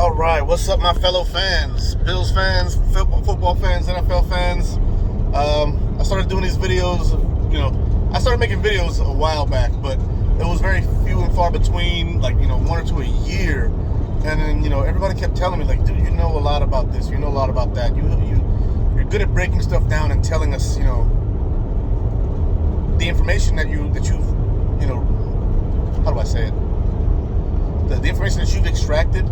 All right, what's up, my fellow fans? Bills fans, football fans, NFL fans. I started doing these videos. I started making videos a while back, but it was very few and far between. Like, one or two a year. And then, everybody kept telling me, like, dude, you know a lot about this. You know a lot about that. You're good at breaking stuff down and telling us, the information that you've, how do I say it? The information that you've extracted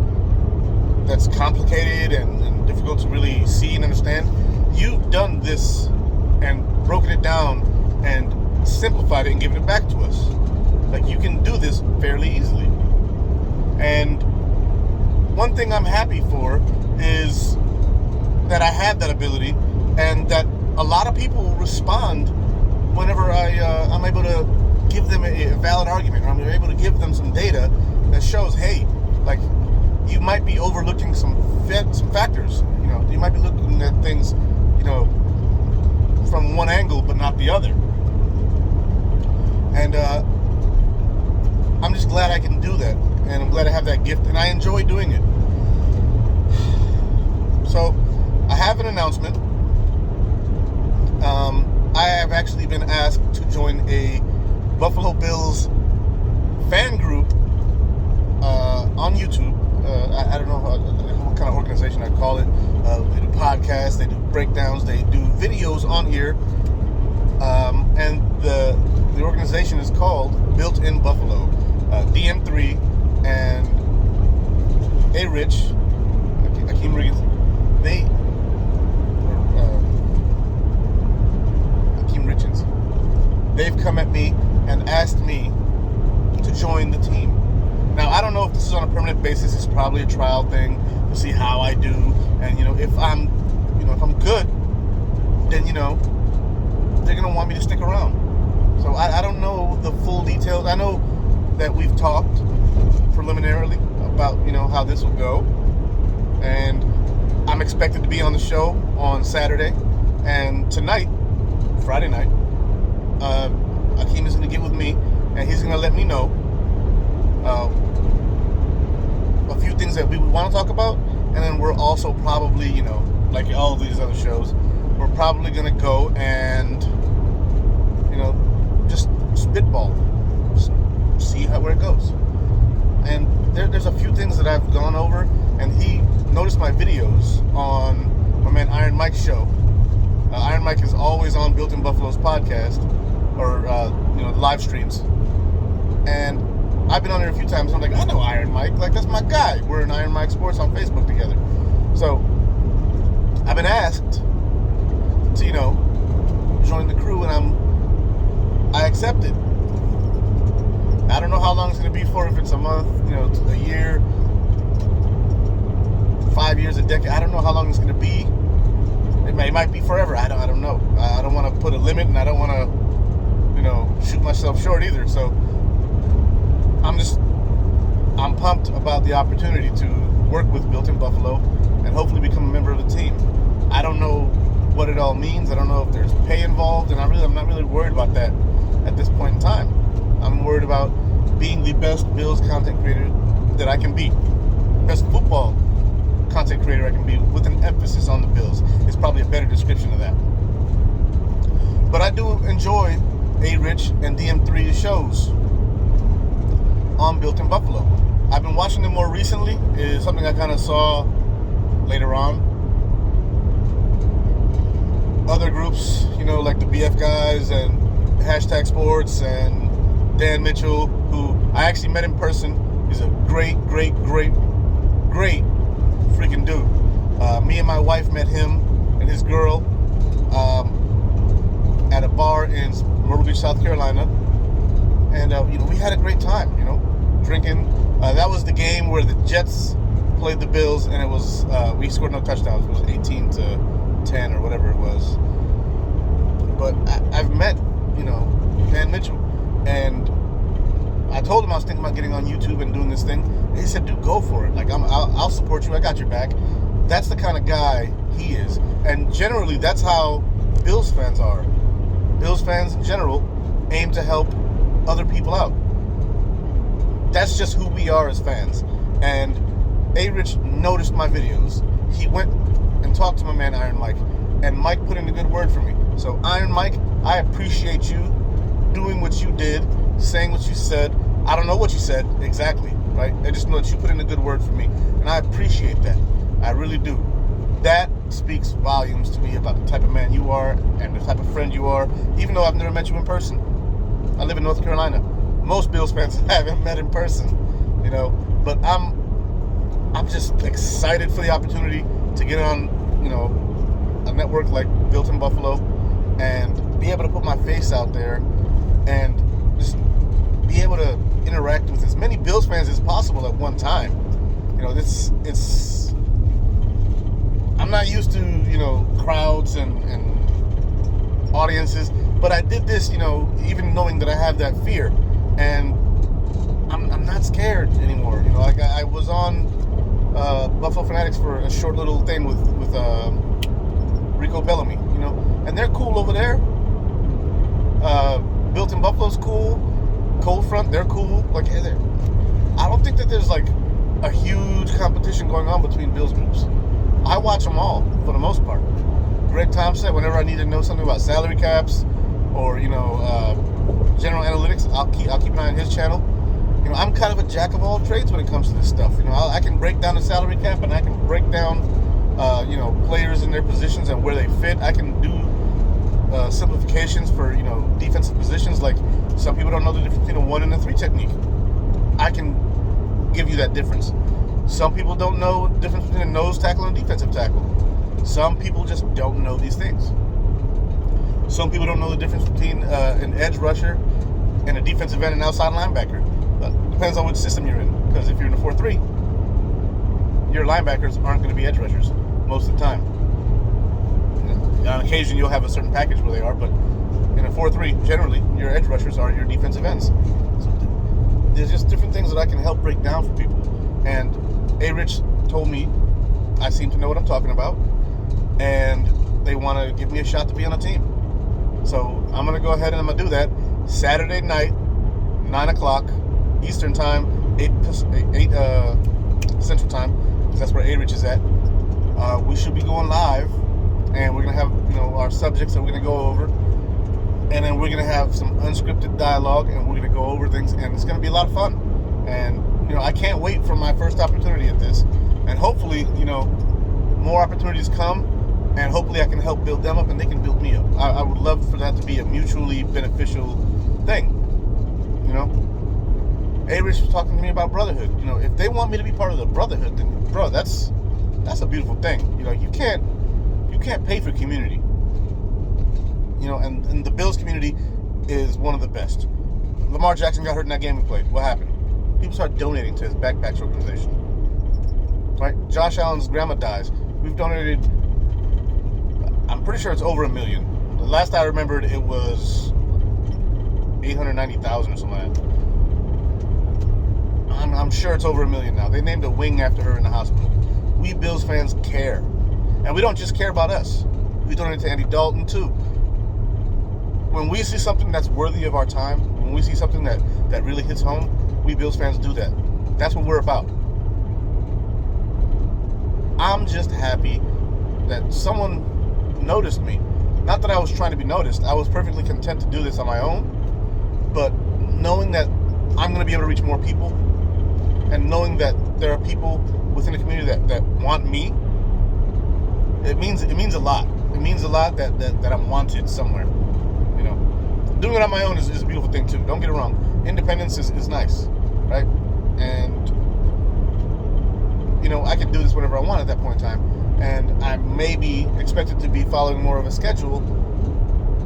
that's complicated and difficult to really see and understand. You've done this and broken it down and simplified it and given it back to us. Like, you can do this fairly easily. And one thing I'm happy for is that I have that ability, and that a lot of people will respond whenever I'm able to give them a valid argument, or I'm able to give them some data that shows, hey, like, you might be overlooking some factors. You might be looking at things, from one angle, but not the other. And I'm just glad I can do that, and I'm glad I have that gift, and I enjoy doing it. So, I have an announcement. I have actually been asked to join a Buffalo Bills fan group on YouTube. I don't know what kind of organization I'd call it. They do podcasts, they do breakdowns, they do videos on here. And the organization is called Built in Buffalo. DM3 and A Rich, Akeem Riggins, Akeem Richens, they've come at me and asked me to join the team. Now, I don't know if this is on a permanent basis. It's probably a trial thing to see how I do, and if I'm good, then they're gonna want me to stick around. So I don't know the full details. I know that we've talked preliminarily about how this will go, and I'm expected to be on the show on Saturday, and tonight, Friday night, Akeem is gonna get with me, and he's gonna let me know a few things that we would want to talk about, and then we're also probably, like all of these other shows, we're probably going to go and, just spitball, just see where it goes. And there's a few things that I've gone over, and he noticed my videos on my man Iron Mike's show. Iron Mike is always on Built in Buffalo's podcast, or, live streams. And I've been on there a few times. I'm like, I know Iron Mike. Like, that's my guy. We're in Iron Mike Sports on Facebook together. So, I've been asked to, join the crew, and I accepted. I don't know how long it's going to be for, if it's a month, a year, 5 years, a decade. I don't know how long it's going to be. It might be forever. I don't know. I don't want to put a limit, and I don't want to, shoot myself short either. So, I'm pumped about the opportunity to work with Built in Buffalo and hopefully become a member of the team. I don't know what it all means. I don't know if there's pay involved, and I'm not really worried about that at this point in time. I'm worried about being the best Bills content creator that I can be. Best football content creator I can be, with an emphasis on the Bills. It's probably a better description of that. But I do enjoy A Rich and DM3 shows on Built in Buffalo. I've been watching them more recently. Is something I kind of saw later on. Other groups, like the BF guys and Hashtag Sports and Dan Mitchell, who I actually met in person. He's a great freaking dude. Me and my wife met him and his girl at a bar in Myrtle Beach, South Carolina. And, we had a great time, drinking. That was the game where the Jets played the Bills, and it was, we scored no touchdowns. It was 18-10 or whatever it was. But I've met, Dan Mitchell, and I told him I was thinking about getting on YouTube and doing this thing. And he said, dude, go for it. Like, I'll support you. I got your back. That's the kind of guy he is. And generally, that's how Bills fans are. Bills fans in general aim to help other people out. That's just who we are as fans. And A-Rich noticed my videos. He went and talked to my man Iron Mike, and Mike put in a good word for me. So Iron Mike, I appreciate you doing what you did, saying what you said. I don't know what you said exactly, right? I just know that you put in a good word for me, and I appreciate that. I really do. That speaks volumes to me about the type of man you are and the type of friend you are, even though I've never met you in person. I live in North Carolina. Most Bills fans I haven't met in person, you know, but I'm just excited for the opportunity to get on, you know, a network like Built in Buffalo and be able to put my face out there and just be able to interact with as many Bills fans as possible at one time. You know, it's I'm not used to, you know, crowds and audiences, but I did this, you know, even knowing that I have that fear, and I'm not scared anymore. You know, like I was on Buffalo Fanatics for a short little thing with Rico Bellamy, you know, and they're cool over there. Built in Buffalo's cool. Cold Front, they're cool. Like, I don't think that there's like a huge competition going on between Bills groups. I watch them all for the most part. Greg Thompson, whenever I need to know something about salary caps or, you know, general analytics, I'll keep an eye on his channel. You know, I'm kind of a jack of all trades when it comes to this stuff. You know, I can break down the salary cap, and I can break down, you know, players in their positions and where they fit. I can do simplifications for, you know, defensive positions. Like, some people don't know the difference between a 1 and a 3 technique. I can give you that difference. Some people don't know the difference between a nose tackle and a defensive tackle. Some people just don't know these things. Some people don't know the difference between an edge rusher and a defensive end and outside linebacker. Depends on which system you're in. Because if you're in a 4-3, your linebackers aren't going to be edge rushers most of the time. On occasion, you'll have a certain package where they are, but in a 4-3, generally, your edge rushers are your defensive ends. So there's just different things that I can help break down for people. And A-Rich told me I seem to know what I'm talking about, and they want to give me a shot to be on a team. So I'm going to go ahead and I'm going to do that Saturday night, 9 o'clock Eastern Time, 8 Central Time, because that's where A-Rich is at. We should be going live, and we're going to have, you know, our subjects that we're going to go over, and then we're going to have some unscripted dialogue, and we're going to go over things, and it's going to be a lot of fun. And, you know, I can't wait for my first opportunity at this, and hopefully, you know, more opportunities come, and hopefully I can help build them up and they can build me up. I would love for that to be a mutually beneficial thing, you know. A-Rich was talking to me about brotherhood. You know, if they want me to be part of the brotherhood, then, bro, that's a beautiful thing. You know, you can't pay for community. You know, and the Bills community is one of the best. Lamar Jackson got hurt in that game we played. What happened? People started donating to his backpacks organization. Right? Josh Allen's grandma dies. We've donated, I'm pretty sure it's over $1 million. The last I remembered, it was $890,000 or something like that. I'm sure it's over $1 million now. They named a wing after her in the hospital. We Bills fans care. And we don't just care about us. We donate to Andy Dalton too. When we see something that's worthy of our time, when we see something that really hits home, we Bills fans do that. That's what we're about. I'm just happy that someone noticed me. Not that I was trying to be noticed. I was perfectly content to do this on my own. But knowing that I'm going to be able to reach more people, and knowing that there are people within the community that want me, it means a lot. It means a lot that I'm wanted somewhere. You know, doing it on my own is a beautiful thing too. Don't get it wrong. Independence is nice, right? And you know, I can do this whenever I want at that point in time, and I may be expected to be following more of a schedule,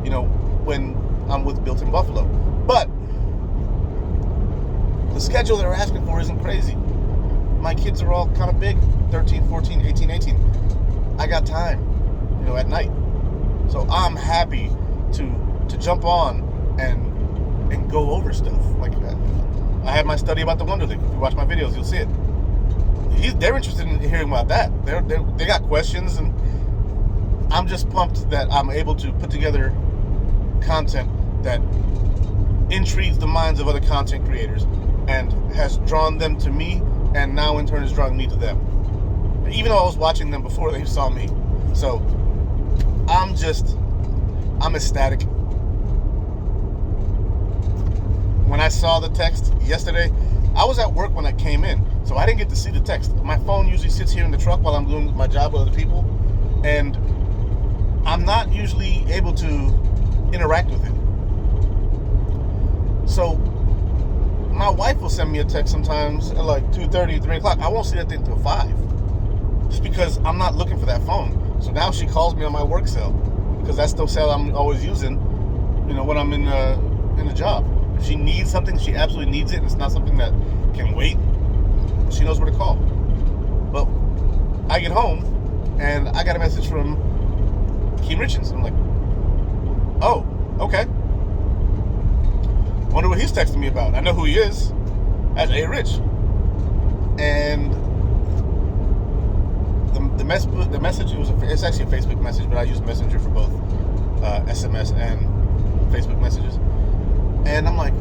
you know, when I'm with Built in Buffalo. But the schedule they're asking for isn't crazy. My kids are all kind of big, 13, 14, 18, 18. I got time, you know, at night. So I'm happy to jump on and go over stuff. Like, I have my study about the Wonder League. If you watch my videos, you'll see it. They're interested in hearing about that. They got questions, and I'm just pumped that I'm able to put together content that intrigues the minds of other content creators and has drawn them to me and now in turn is drawing me to them, even though I was watching them before they saw me. So I'm ecstatic. When I saw the text yesterday, I was at work when I came in, so I didn't get to see the text. My phone usually sits here in the truck while I'm doing my job with other people, and I'm not usually able to interact with it. So my wife will send me a text sometimes at like 2:30, 3 o'clock. I won't see that thing until 5, just because I'm not looking for that phone. So now she calls me on my work cell, because that's the cell I'm always using, when I'm in the job. If she needs something, she absolutely needs it, and it's not something that can wait, she knows where to call. But I get home, and I got a message from Keem Richards. I'm like, oh, okay. Wonder what he's texting me about. I know who he is. That's A. Rich. And the message, it's actually a Facebook message, but I use Messenger for both SMS and Facebook messages. And I'm like,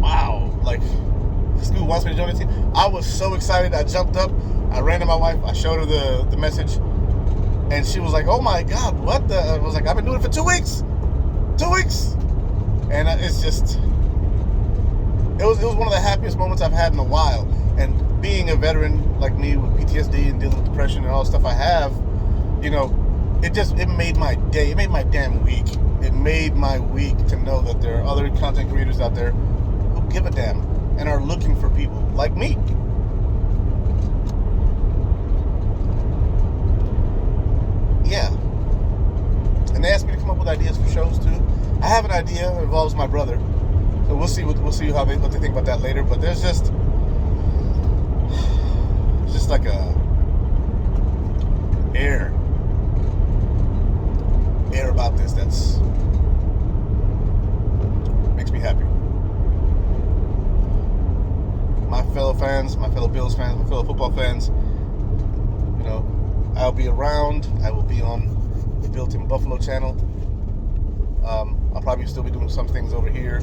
wow, like, this dude wants me to join the team. I was so excited. I jumped up. I ran to my wife. I showed her the message. And she was like, oh my God, what the? I was like, I've been doing it for 2 weeks. 2 weeks. And it's just, it was one of the happiest moments I've had in a while. And being a veteran like me with PTSD and dealing with depression and all the stuff I have, it made my day. It made my damn week. It made my week to know that there are other content creators out there who give a damn and are looking for people like me. Yeah. And they asked me to come up with ideas for shows too. I have an idea that involves my brother, so we'll see what they think about that later. But there's just like a air about this that's makes me happy. My fellow fans, my fellow Bills fans, my fellow football fans, I'll be around. I will be on the Built in Buffalo channel. I'll probably still be doing some things over here,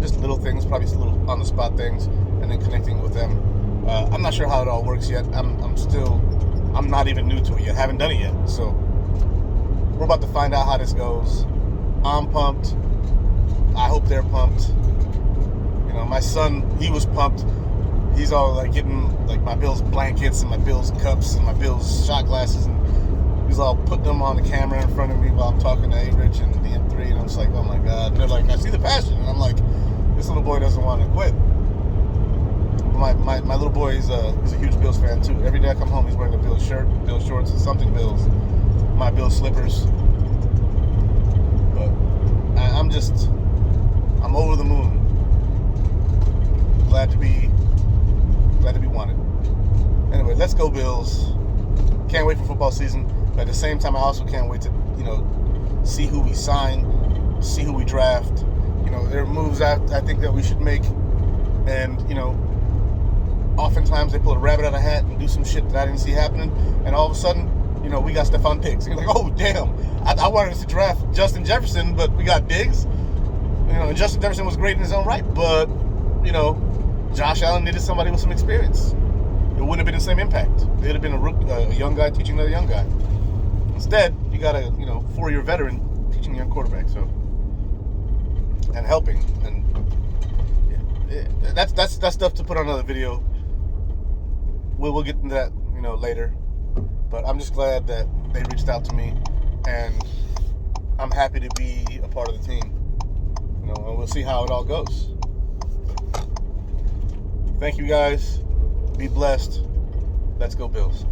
just little things, probably some little on the spot things, and then connecting with them. I'm not sure how it all works yet. I'm not even new to it yet. Haven't done it yet, so we're about to find out how this goes. I'm pumped. I hope they're pumped. My son, he was pumped. He's all like getting like my Bills blankets and my Bills cups and my Bills shot glasses, and he's all putting them on the camera in front of me while I'm talking to A. Rich and the M3, and I'm just like, oh my God. And they're like, I see the passion, and I'm like, this little boy doesn't want to quit. My little boy is a huge Bills fan too. Every day I come home, he's wearing a Bills shirt, Bills shorts, and something Bills. My Bills slippers. But I'm over the moon. Glad to be wanted. Anyway, let's go Bills. Can't wait for football season. But at the same time, I also can't wait to see who we sign, see who we draft. There are moves I think that we should make, and oftentimes they pull a rabbit out of a hat and do some shit that I didn't see happening, and all of a sudden, we got Stephon Diggs. And you're like, oh damn, I wanted us to draft Justin Jefferson, but we got Diggs. And Justin Jefferson was great in his own right, but Josh Allen needed somebody with some experience. It wouldn't have been the same impact. It would have been a young guy teaching another young guy. Instead, you got a 4-year veteran teaching a young quarterback, so, and helping, and that's stuff to put on another video. We'll get into that later, but I'm just glad that they reached out to me, and I'm happy to be a part of the team. And we'll see how it all goes. Thank you guys. Be blessed. Let's go Bills.